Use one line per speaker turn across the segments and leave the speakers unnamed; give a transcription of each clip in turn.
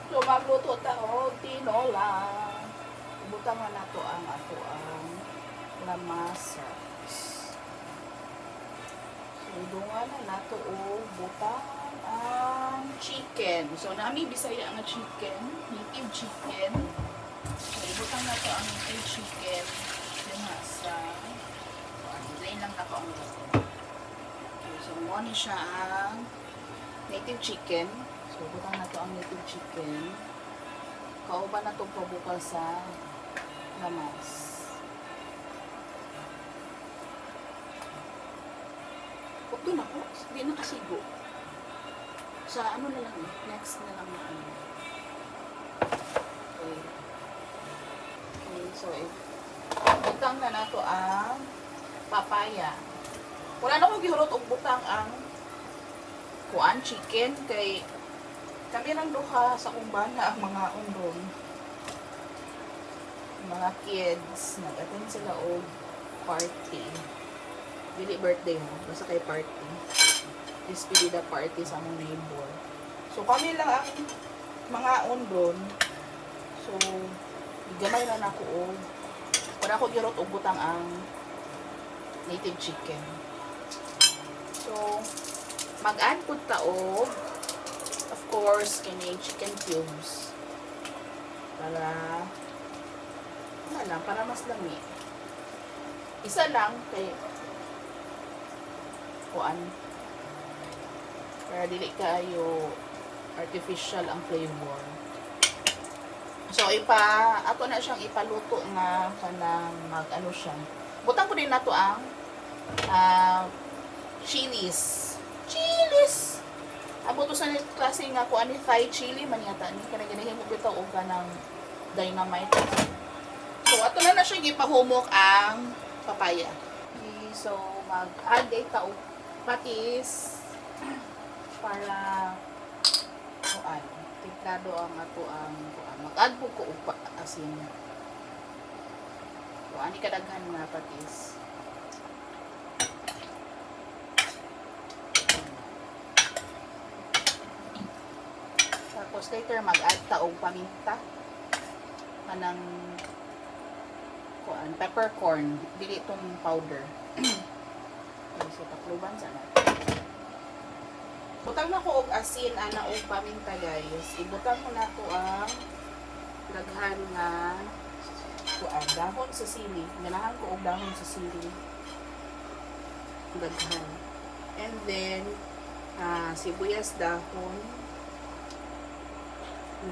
So magluto ta og tinola. Butang na nato ang ato ang lamasa. So dungan na nato og butang ang chicken. So nami Bisaya nga chicken, native chicken. So ibutang nato ang native chicken dinha sa design lang nato ang luto. Okay, so mo ni siya ang native chicken. So, butang na to ang native chicken. Kauban na itong pabukal sa lamas. Huwag doon ako. Hindi na kasigo. Sa ano na lang. Next na lang na ano. Okay. Okay, so, butang na nato ang papaya. Wala na ko gihurot og butang ang kuan chicken kay kami lang duha sa kumbana ang mga undong mga kids nag-attend sila og party dili birthday mo basta kay party despedida party sa among neighbor so kami lang ang mga undon so gamay na nako og para ko girot og butang ang native chicken so mag-add pud ta og of course kini chicken cubes para ano lang para mas lami isa lang kay kuan para dili kayo artificial ang flavor so ato na siyang ipaluto nga kanang mag ano siya butang ko din nato ang chilies abo to sa klase nga kuan ni Thai chili man yata ni kana ginahimo bitaw og kanang dynamite. So ato na siya gipahumok ang papaya. Okay, so mag-add ta og patis para kuan tiklado ang ato ang kuan. Mag-add po ko og asin. Kuan ni kadaghan nga patis. Tapos later mag-add ta og paminta kanang kuan peppercorn dili tong powder. Okay, so takluban sana. Butang na ko og asin ana og paminta guys. Ibutang ko nato ang daghan nga kuan dahon sa sili. Ganahan ko og dahon sa sili. Daghan. And then sibuyas dahon.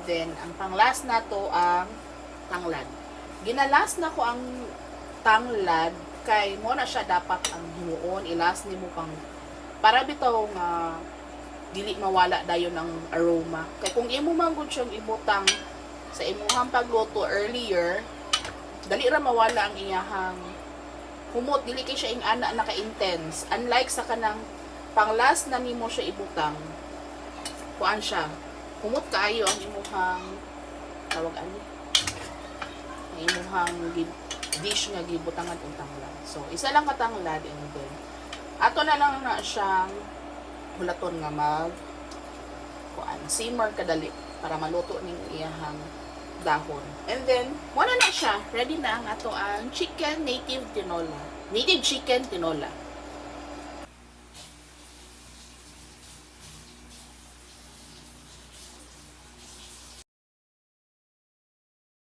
Then, ang pang-last na to ang tanglad. Ginalas na ko ang tanglad kay mo na siya dapat ang himuon. Ilas ni mo pang para bitaw nga dili mawala dayon ang aroma. Kay kung imo manggod siyang ibutang sa imuhang pagluto earlier, dali ra mawala ang iyahang humot. Dili kay siya ing ana naka-intense. Unlike sa kanang pang-last na nimo siya ibutang, kuan siya. Humot kaayo ang imuhang tawag ani ang imuhang dish nga gibutangan og tanglad. So isa lang ka tanglad and then ato na lang na siyang hulaton nga mag kuan simmer kadali para maluto ning iyahang dahon. And then mo na siya ready na ang ato ang chicken native chicken tinola.